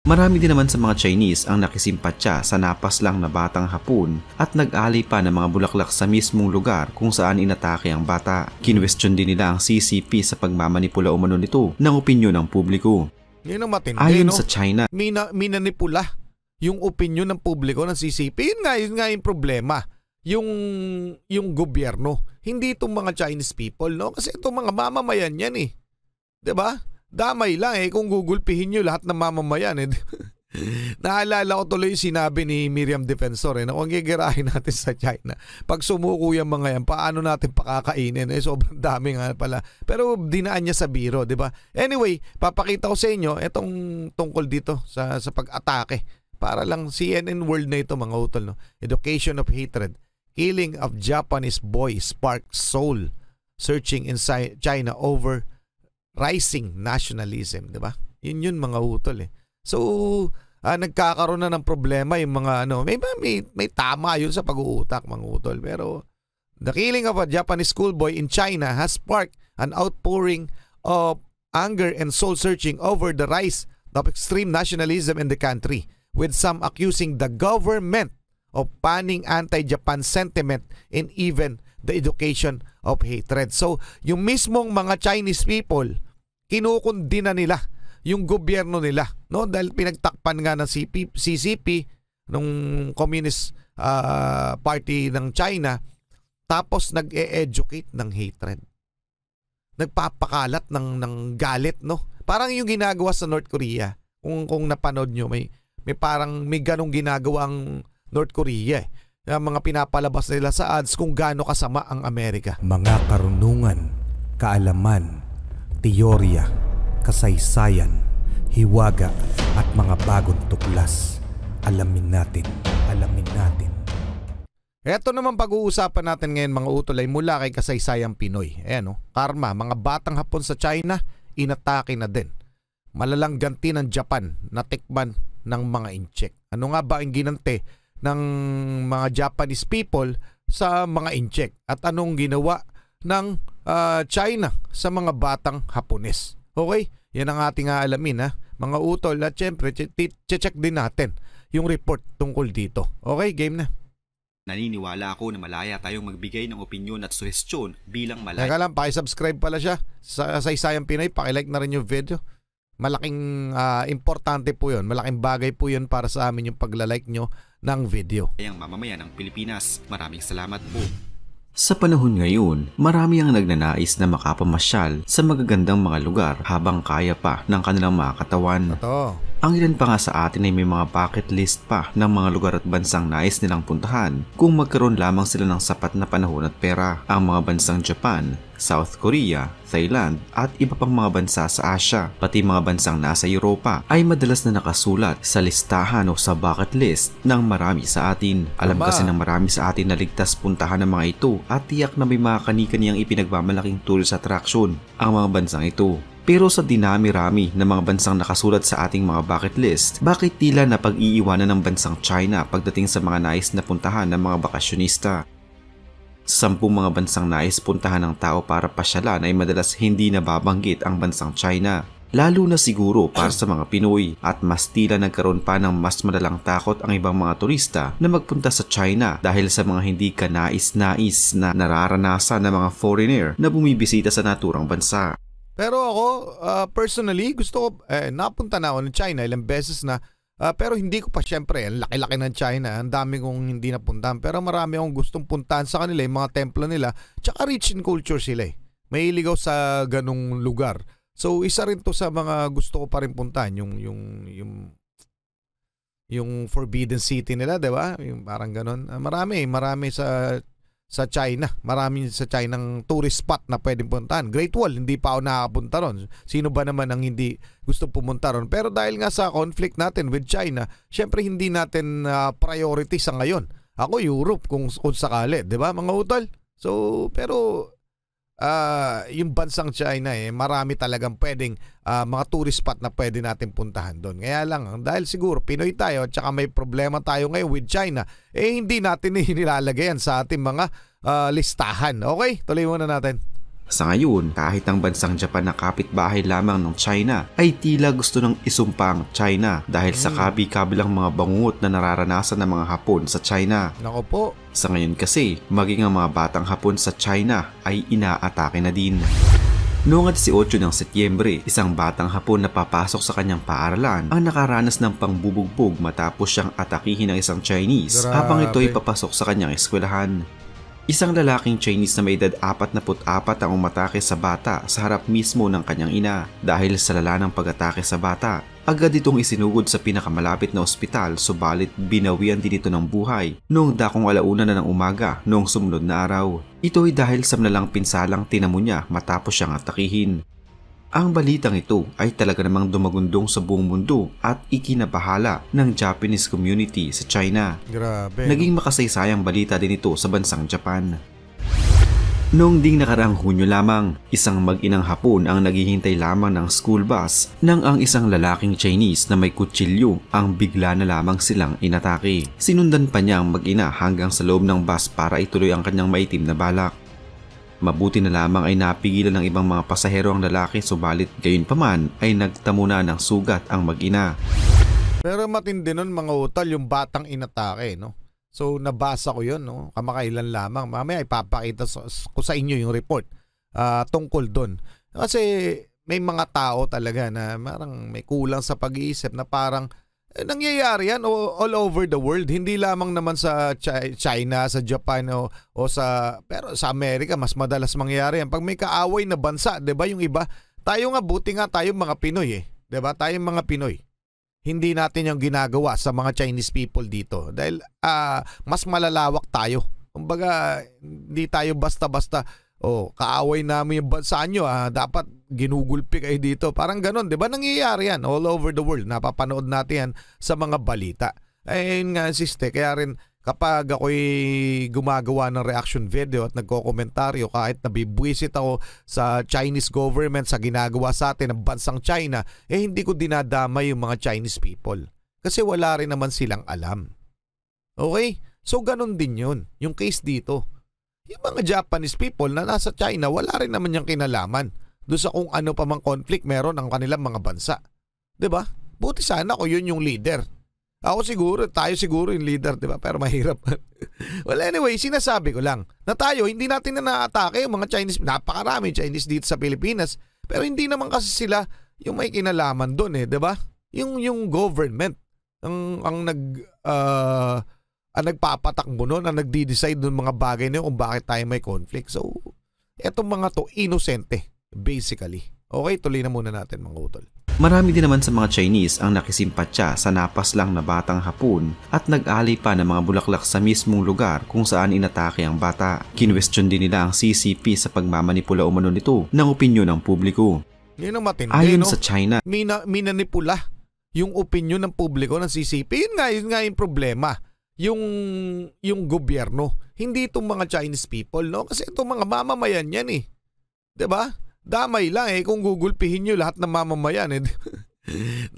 Marami din naman sa mga Chinese ang nakisimpatya sa napas lang na batang Hapon at nag-alay pa ng mga bulaklak sa mismong lugar kung saan inatake ang bata. Kinwestiyon din nila ang CCP sa pagmamanipula umano nito ng opinyon ng publiko. Yun ang matindi, Ayon no? sa China, minanipula yung opinyon ng publiko ng CCP. Yun nga yung problema. Yung gobyerno. Hindi itong mga Chinese people, no? Kasi itong mga mamamayan yan eh. 'Di ba? Damay lang eh kung gugulpihin nyo lahat ng mamamayan eh. Naalala ko tuloy yung sinabi ni Miriam Defensor na kung gigirahin natin sa China, pag sumuko yung mga yan, paano natin pakakainin? Sobrang dami nga pala. Pero dinaan niya sa biro, di ba? Anyway, papakita ko sa inyo itong tungkol dito sa pag-atake. Para lang CNN World na ito mga utol. No? Education of hatred. Killing of Japanese boy sparks soul. Searching in China over rising nationalism, 'di ba? Yun mga utol eh. So, nagkakaroon na ng problema yung mga may tama yun sa pag-uutak mga utol, pero the killing of a Japanese schoolboy in China has sparked an outpouring of anger and soul searching over the rise of extreme nationalism in the country, with some accusing the government of panning anti-Japan sentiment and even the education of hatred. So, yung mismong mga Chinese people kinukundi na nila yung gobyerno nila, no? Dahil pinagtakpan nga ng CCP nung Communist Party ng China, tapos nag-e-educate ng hatred. Nagpapakalat ng galit, no? Parang yung ginagawa sa North Korea. Kung napanood nyo, may parang may ganong ginagawa ang North Korea. Yung mga pinapalabas nila sa ads kung gaano kasama ang Amerika. Mga karunungan, kaalaman, teorya, kasaysayan, hiwaga at mga bagong tuklas. Alamin natin. Ito naman pag-uusapan natin ngayon mga utol ay mula kay Kasaysayang Pinoy. Ayan, no? Karma, mga batang Hapon sa China, inatake na din. Malalang ganti ng Japan, natikman ng mga incheck. Ano nga ba ang ginante ng mga Japanese people sa mga incheck? At anong ginawa ng China sa mga batang Hapones? Okay? Yan ang ating aalamin, ha? Mga utol, at syempre, check din natin yung report tungkol dito. Okay, game na. naniniwala ako na malaya tayong magbigay ng opinyon at suhestyon bilang malaya. Teka lang, pakisubscribe pala siya sa Isayang Pinoy, pakilike na rin yung video. Malaking importante po yun. Malaking bagay po yun para sa amin yung paglalike nyo ng video. Ang mamamayan ng Pilipinas, maraming salamat po. Sa panahon ngayon, marami ang nagnanais na makapamasyal sa magagandang mga lugar habang kaya pa ng kanilang mga katawan. Ito. Ang ilan pa nga sa atin ay may mga bucket list pa ng mga lugar at bansang nais nilang puntahan kung magkaroon lamang sila ng sapat na panahon at pera. Ang mga bansang Japan, South Korea, Thailand at iba pang mga bansa sa Asia, pati mga bansang nasa Europa ay madalas na nakasulat sa listahan o sa bucket list ng marami sa atin. Alam kasi ng marami sa atin na ligtas puntahan ng mga ito at tiyak na may mga kani-kaniyang ipinagmamalaking tourist attraction ang mga bansang ito. Pero sa dinami-rami ng mga bansang nakasulat sa ating mga bucket list, bakit tila na pag-iiwanan ng bansang China pagdating sa mga nais na puntahan ng mga bakasyonista? Sa 10 mga bansang nais puntahan ng tao para pasyalan ay madalas hindi nababanggit ang bansang China. Lalo na siguro para sa mga Pinoy at mas tila nagkaroon pa ng mas madalang takot ang ibang mga turista na magpunta sa China dahil sa mga hindi kanais-nais na nararanasan ng mga foreigner na bumibisita sa naturang bansa. Pero ako, personally, gusto ko, napunta na ako ng China ilang beses na, pero hindi ko pa syempre, ang laki-laki ng China, ang dami kong hindi napuntahan, pero marami akong gustong puntahan sa kanila, yung mga templo nila, tsaka rich in culture sila eh. Mahilig ako sa ganung lugar. So, isa rin to sa mga gusto ko pa rin puntahan, yung Forbidden City nila, di ba? Yung parang ganun. Marami sa China. Marami sa China ng tourist spot na pwedeng puntahan. Great Wall, hindi pa ako nakakapunta ron. Sino ba naman ang hindi gusto pumunta ron? Pero dahil nga sa conflict natin with China, syempre hindi natin priority sa ngayon. Ako Europe kung sakali, 'di ba mga utol? So, pero yung bansang China marami talagang pwedeng mga tourist spot na pwede natin puntahan doon. Kaya lang, dahil siguro Pinoy tayo at saka may problema tayo ngayon with China, hindi natin nilalagay yan sa ating mga listahan. Okay, tuloy muna natin. Sa ngayon, kahit ang bansang Japan na kapitbahay lamang ng China ay tila gusto ng isumpa ang China dahil sa kabi-kabilang mga bangungot na nararanasan ng mga Hapon sa China. Nako po. Sa ngayon kasi, maging ang mga batang Hapon sa China ay inaatake na din. Noong 18 ng Setyembre, isang batang Hapon na papasok sa kanyang paaralan ang nakaranas ng pangbubugbog matapos siyang atakihin ng isang Chinese habang ito ay papasok sa kanyang eskwelahan. Isang lalaking Chinese na may edad 44 ang umatake sa bata sa harap mismo ng kanyang ina. Dahil sa lala ng pag-atake sa bata, agad itong isinugod sa pinakamalapit na ospital subalit binawian din ito ng buhay noong dakong 1:00 na ng umaga noong sumunod na araw. Ito ay dahil sa malalang pinsalang tinamo niya matapos siyang atakihin. Ang balitang ito ay talaga namang dumagundong sa buong mundo at ikinabahala ng Japanese community sa China. Grabe. Naging makasaysayang balita din ito sa bansang Japan. Noong ding nakaraang Hunyo lamang, isang mag-inang Hapon ang naghihintay lamang ng school bus nang ang isang lalaking Chinese na may kutsilyo ang bigla na lamang silang inatake. Sinundan pa niya ang mag-ina hanggang sa loob ng bus para ituloy ang kanyang maitim na balak. Mabuti na lamang ay napigilan ng ibang mga pasahero ang lalaki subalit gayunpaman ay nagtamo na ng sugat ang mag-ina. Pero matindi nun mga utal yung batang inatake, no? So nabasa ko yun, no? Kamakailan lamang. Mamaya ipapakita ko sa inyo yung report tungkol dun. Kasi may mga tao talaga na parang may kulang sa pag-iisip na parang nangyayari yan all over the world. Hindi lamang naman sa China, sa Japan pero sa Amerika mas madalas mangyayari yan. Pag may kaaway na bansa, 'di ba? Yung iba, tayo nga buti nga tayo mga Pinoy 'di ba? Tayong mga Pinoy. Hindi natin yung ginagawa sa mga Chinese people dito dahil mas malalawak tayo. Kumbaga, hindi tayo basta-basta kaaway namin yung bansa nyo, dapat ginugulpi kayo dito. Parang ganon, di ba? Nangyayari yan all over the world. Napapanood natin yan sa mga balita. Ayun nga, siste, kaya rin kapag ako'y gumagawa ng reaction video at nagko-komentaryo, kahit nabibwisit ako sa Chinese government, sa ginagawa sa atin ng bansang China, hindi ko dinadamay yung mga Chinese people. Kasi wala rin naman silang alam. Okay? So ganon din yun. Yung case dito. Yung mga Japanese people na nasa China, wala rin naman yung kinalaman doon sa kung ano pa mang conflict meron ang kanilang mga bansa. 'Di ba? Buti sana kung yun yung leader. Tayo siguro yung leader, 'di ba? Pero mahirap. Well, anyway, sinasabi ko lang na tayo hindi natin na naatake yung mga Chinese. Napakarami Chinese dito sa Pilipinas, pero hindi naman kasi sila yung may kinalaman doon 'di ba? Yung government ang nagpapatakbo nun, ang nagdi-decide ng mga bagay na yun kung bakit tayo may conflict. So, etong mga to, inosente, basically. Okay, tuloy na muna natin mga utol. Marami din naman sa mga Chinese ang nakisimpatya sa napas lang na batang Hapon at nag-alay pa ng mga bulaklak sa mismong lugar kung saan inatake ang bata. Kinwestiyon din nila ang CCP sa pagmamanipula umano nito ng opinyon ng publiko. Yun ang matindi, ayon no? Sa China, minanipula yung opinyon ng publiko ng CCP. Yun nga yung problema. Yung gobyerno, hindi itong mga Chinese people, no? Kasi itong mga mamamayan yan 'di ba? Damay lang kung gugulpihin niyo lahat ng mamamayan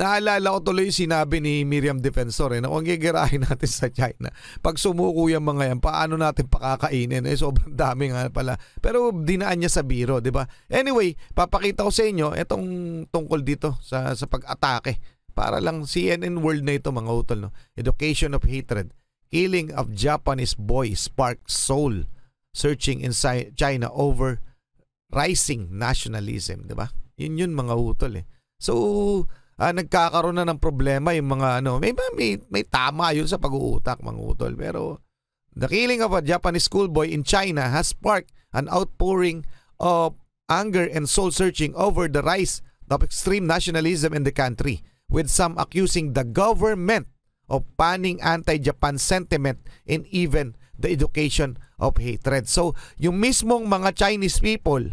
Naalala ko tuloy yung sinabi ni Miriam Defensor na kung gigirahin natin sa China, pag sumuko yung mga yan, paano natin pakakainin? Sobrang dami nga pala. Pero dinaan niya sa biro, 'di ba? Anyway, papakita ko sa inyo itong tungkol dito sa pag-atake. Para lang CNN World na ito mga utol, no? Education of hatred. Killing of Japanese boy sparks soul searching in China over rising nationalism, 'di ba? Yun mga utol So, nagkakaroon na ng problema yung mga may tama yun sa pag-uutak mga utol. Pero the killing of a Japanese schoolboy in China has sparked an outpouring of anger and soul searching over the rise of extreme nationalism in the country, with some accusing the government of panning anti-Japan sentiment and even the education of hatred. So, yung mismong mga Chinese people,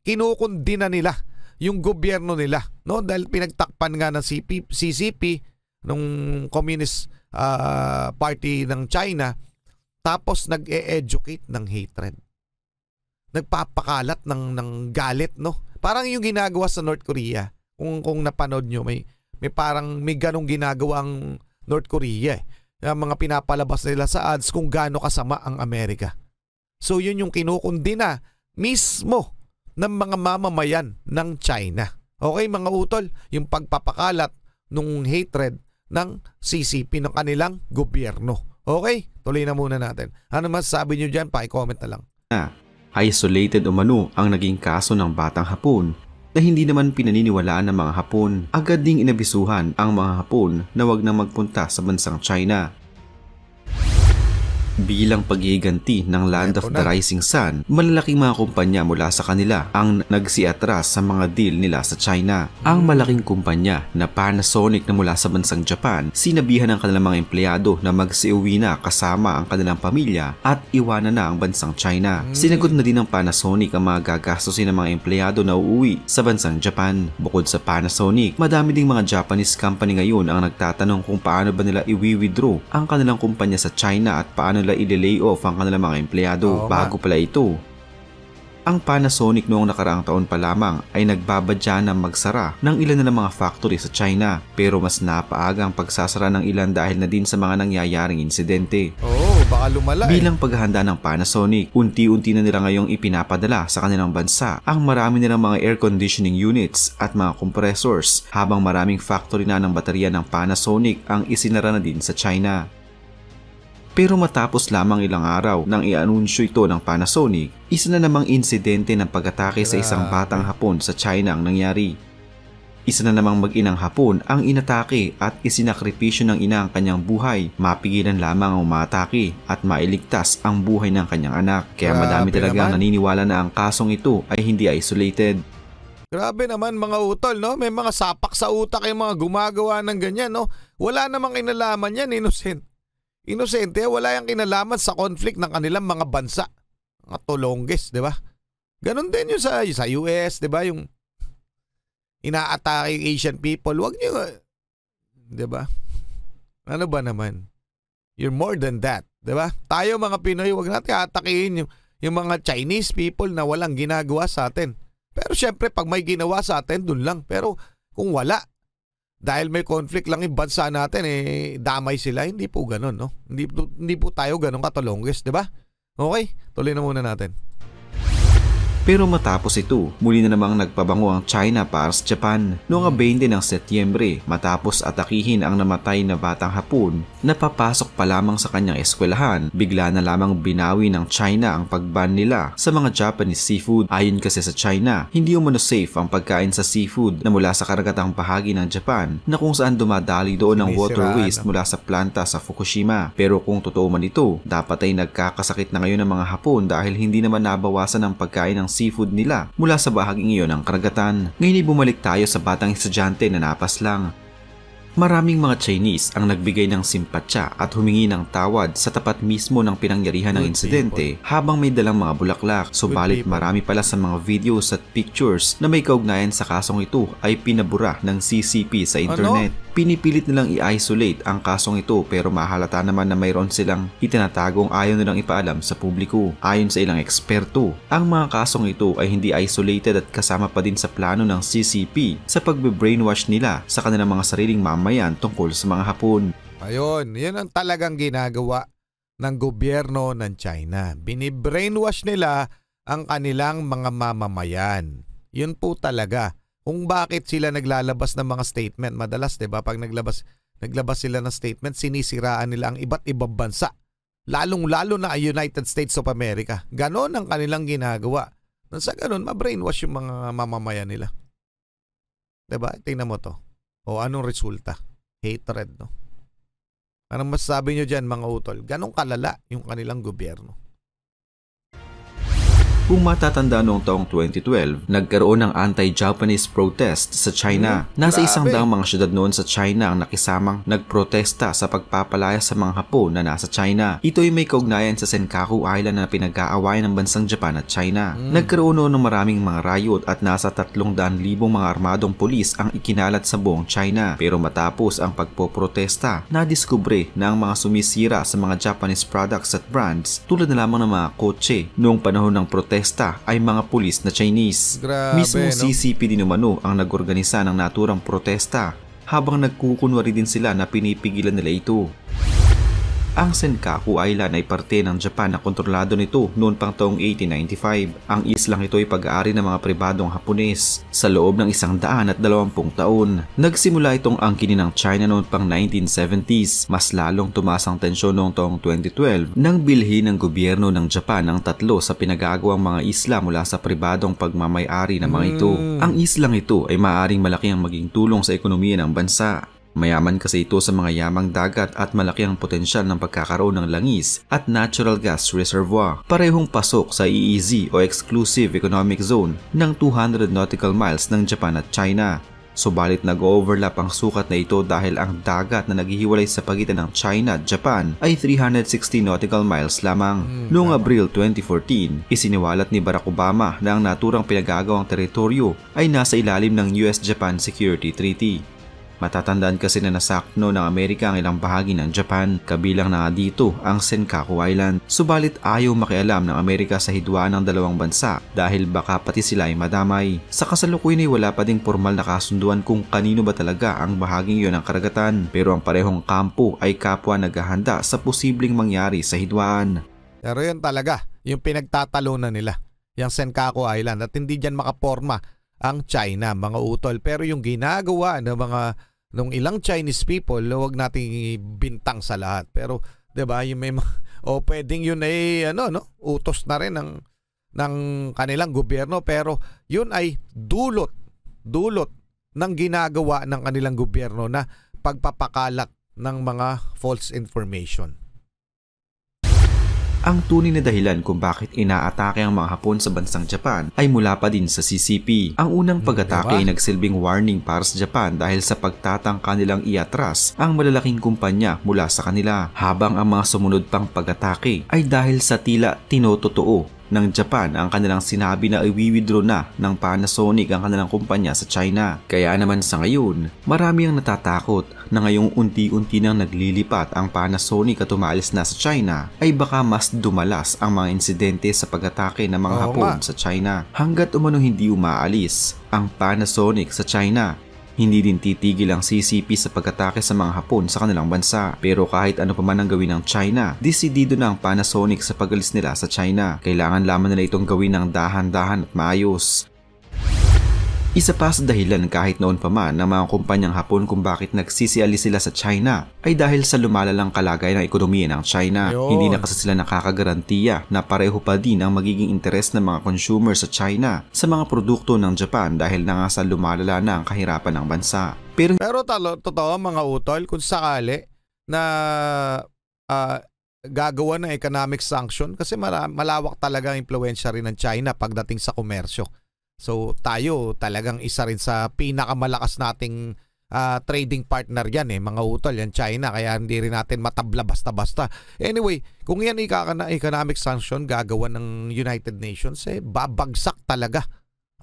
kinukundina nila yung gobyerno nila, no? Dahil pinagtakpan nga ng CCP, nung Communist Party ng China, tapos nag-e-educate ng hatred. Nagpapakalat ng galit, no? Parang yung ginagawa sa North Korea. Kung napanood nyo, may parang may ganong ginagawang North Korea mga pinapalabas nila sa ads kung gaano kasama ang Amerika. So yun yung kinukundina mismo ng mga mamamayan ng China. Okay mga utol, yung pagpapakalat ng hatred ng CCP ng kanilang gobyerno. Okay, tuloy na muna natin. Ano masasabi nyo dyan? Paki-comment na lang. Isolated umano ang naging kaso ng batang Hapon na hindi naman pinaniniwalaan ng mga Hapon. Agad ding inabisuhan ang mga Hapon na wag na magpunta sa bansang China. Bilang paghihiganti ng Land of the Rising Sun, malalaking mga kumpanya mula sa kanila ang nagsiatras sa mga deal nila sa China. Ang malaking kumpanya na Panasonic na mula sa bansang Japan, sinabihan ng kanilang mga empleyado na magsiuwi na kasama ang kanilang pamilya at iwanan na ang bansang China. Sinagot na din ng Panasonic ang mga gagastusin ng mga empleyado na uuwi sa bansang Japan. Bukod sa Panasonic, madami ding mga Japanese company ngayon ang nagtatanong kung paano ba nila i-withdraw ang kanilang kumpanya sa China at paano nila i-lay off ang kanilang mga empleyado. Bago pala ito, ang Panasonic noong nakaraang taon pa lamang ay nagbabadya ng magsara ng ilan na mga factory sa China, pero mas napaaga ang pagsasara ng ilan dahil na din sa mga nangyayaring insidente. Baka lumala Bilang paghahanda ng Panasonic, unti-unti na nila ngayong ipinapadala sa kanilang bansa ang marami nilang mga air conditioning units at mga compressors, habang maraming factory na ng baterya ng Panasonic ang isinara na din sa China. Pero matapos lamang ilang araw nang i-anunsyo ito ng Panasonic, isa na namang insidente ng pag-atake sa isang batang Hapon sa China ang nangyari. Isa na namang mag-inang Hapon ang inatake at isinakripisyo ng ina ang kanyang buhay. Mapigilan lamang ang umatake at mailigtas ang buhay ng kanyang anak. Kaya madami talagang naniniwala na ang kasong ito ay hindi isolated. Grabe naman mga utol, no? May mga sapak sa utak yung mga gumagawa ng ganyan, no? Wala namang kinalaman yan, Inosente, wala yung kinalaman sa conflict ng kanilang mga bansa. Mga tulongges, di ba? Ganon din yung sa US, di ba? Yung inaatake yung Asian people. Huwag nyo, di ba? Ano ba naman? You're more than that, di ba? Tayo mga Pinoy, huwag natin atakihin yung mga Chinese people na walang ginagawa sa atin. Pero syempre, pag may ginawa sa atin, dun lang. Pero kung wala, dahil may conflict lang yung bansa natin, damay sila. Hindi po ganun, no? Hindi po tayo ganun katulongges, di ba? Okay, tuloy na muna natin. Pero matapos ito, muli na namang nagpabango ang China para sa Japan. Noong 20 ng Setyembre, matapos atakihin ang namatay na batang Hapon, napapasok pa lamang sa kanyang eskwelahan, bigla na lamang binawi ng China ang pagban nila sa mga Japanese seafood. Ayon kasi sa China, hindi umano safe ang pagkain sa seafood na mula sa karagatang bahagi ng Japan na kung saan dumadali doon ang water waste mula sa planta sa Fukushima. Pero kung totoo man ito, dapat ay nagkakasakit na ngayon ang mga Hapon dahil hindi naman nabawasan ang pagkain ng seafood nila mula sa bahaging iyon ng karagatan. Ngayon ay bumalik tayo sa batang estudyante na napas lang. Maraming mga Chinese ang nagbigay ng simpatya at humingi ng tawad sa tapat mismo ng pinangyarihan ng insidente habang may dalang mga bulaklak. Subalit marami pala sa mga videos at pictures na may kaugnayan sa kasong ito ay pinabura ng CCP sa internet. Pinipilit nilang i-isolate ang kasong ito pero mahalata naman na mayroon silang itinatagong ayaw nilang ipaalam sa publiko. Ayon sa ilang eksperto, ang mga kasong ito ay hindi isolated at kasama pa din sa plano ng CCP sa pagbe-brainwash nila sa kanilang mga sariling mamayan tungkol sa mga Hapon. Ayun, yan ang talagang ginagawa ng gobyerno ng China. Bini-brainwash nila ang kanilang mga mamamayan. Yun po talaga. Kung bakit sila naglalabas ng mga statement, madalas 'di ba pag naglabas sila ng statement, sinisiraan nila ang iba't ibang bansa. Lalong-lalo na ang United States of America. Ganon ang kanilang ginagawa. Nang sa ganon, ma-brainwash yung mga mamamayan nila. 'Di ba? Tingnan mo 'to. O anong resulta? Hatred, no? Anong masasabi nyo dyan mga utol? Ganong kalala yung kanilang gobyerno. Kung matatanda noong taong 2012, nagkaroon ng anti-Japanese protest sa China. Nasa 100 mga syudad noon sa China ang nakisamang nagprotesta sa pagpapalaya sa mga Hapon na nasa China. Ito ay may kaugnayan sa Senkaku Island na pinag-aawayan ng bansang Japan at China. Nagkaroon noon ng maraming mga riot at nasa 300,000 mga armadong pulis ang ikinalat sa buong China. Pero matapos ang pagpoprotesta, nadiskubre na ang mga sumisira sa mga Japanese products at brands tulad na lamang ng mga kotse noong panahon ng protesta ay mga pulis na Chinese. Grabe, Mismo no? CCP din umano ang nag-organisa ng naturang protesta habang nagkukunwari din sila na pinipigilan nila ito. Ang Senkaku Island ay parte ng Japan na kontrolado nito noon pang taong 1895. Ang islang ito ay pag-aari ng mga pribadong Hapones sa loob ng 120 taon. Nagsimula itong angkinin ng China noon pang 1970s. Mas lalong tumaas ang tensyon noong taong 2012 nang bilhin ng gobyerno ng Japan ang 3 sa pinagagawang mga isla mula sa pribadong pagmamay-ari ng mga ito. Ang islang ito ay maaaring malaki ang maging tulong sa ekonomiya ng bansa. Mayaman kasi ito sa mga yamang dagat at malaki ang potensyal ng pagkakaroon ng langis at natural gas reservoir. Parehong pasok sa EEZ o Exclusive Economic Zone ng 200 nautical miles ng Japan at China. Subalit nag-overlap ang sukat na ito dahil ang dagat na naghihiwalay sa pagitan ng China at Japan ay 360 nautical miles lamang. Noong Abril 2014, isiniwalat ni Barack Obama na ang naturang pinagagawang teritoryo ay nasa ilalim ng US-Japan Security Treaty. Matatandaan kasi na nasakno ng Amerika ang ilang bahagi ng Japan, kabilang na dito ang Senkaku Island. Subalit ayaw makialam ng Amerika sa hidwaan ng dalawang bansa dahil baka pati sila ay madamay. Sa kasalukuyan ay wala pa ding formal na kasunduan kung kanino ba talaga ang bahaging iyon ng karagatan, pero ang parehong kampo ay kapwa naghahanda sa posibleng mangyari sa hidwaan. Pero yun talaga, yung pinagtatalunan nila, yung Senkaku Island, at hindi dyan makaporma ang China, mga utol. Pero yung ginagawa ng nung ilang Chinese people, huwag nating bintang sa lahat. Pero 'di ba, yung may pwedeng yun ay utos na rin ng kanilang gobyerno, pero yun ay dulot ng ginagawa ng kanilang gobyerno na pagpapakalat ng mga false information. Ang tunay na dahilan kung bakit inaatake ang mga Hapon sa bansang Japan ay mula pa din sa CCP. Ang unang pag-atake ay nagsilbing warning para sa Japan dahil sa pagtatangka nilang iatras ang malalaking kumpanya mula sa kanila, habang ang mga sumunod pang pag-atake ay dahil sa tila tinototoo ng Japan ang kanilang sinabi na i-withdraw na ng Panasonic ang kanilang kumpanya sa China. Kaya naman sa ngayon, marami ang natatakot na ngayong unti-unti nang naglilipat ang Panasonic at umalis na sa China, ay baka mas dumalas ang mga insidente sa pag-atake ng mga Hapon sa China. Hanggat umano hindi umaalis ang Panasonic sa China, hindi din titigil ang CCP sa pag-atake sa mga Hapon sa kanilang bansa. Pero kahit ano pa man ang gawin ng China, desidido na ang Panasonic sa pag-alis nila sa China. Kailangan lamang nila itong gawin ng dahan-dahan at maayos. Isa pa sa dahilan kahit noon pa man ng mga kumpanyang Hapon kung bakit nagsisialis sila sa China ay dahil sa lumalalang kalagayan ng ekonomiya ng China. Hindi na kasi sila nakakagarantiya na pareho pa din ang magiging interes ng mga consumer sa China sa mga produkto ng Japan dahil na nga sa lumalala na ang kahirapan ng bansa. Pero totoo mga utol, kung sakali na gagawa ng economic sanction, kasi malawak talaga ang impluwensya rin ng China pagdating sa komersyo. So tayo talagang isa rin sa pinakamalakas nating trading partner yan mga utol, yan China, kaya hindi rin natin matabla basta-basta. Anyway, kung yan economic sanction gagawa ng United Nations, babagsak talaga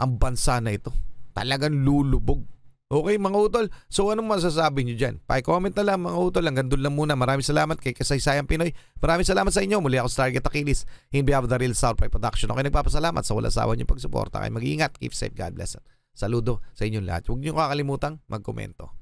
ang bansa na ito. Talagang lulubog. Okay mga utol, so anong masasabi nyo dyan? Pa-comment na lang mga utol, hanggang doon lang muna. Maraming salamat kay Kasaysayang Pinoy. Maraming salamat sa inyo. Muli ako sa Target Achilles, in behalf of the Real Soundpipe Production. Okay, nagpapasalamat sa wala sawa nyo pagsuporta. Kayo mag-iingat, keep safe, God bless. Saludo sa inyong lahat. Huwag nyo kakalimutang magkomento.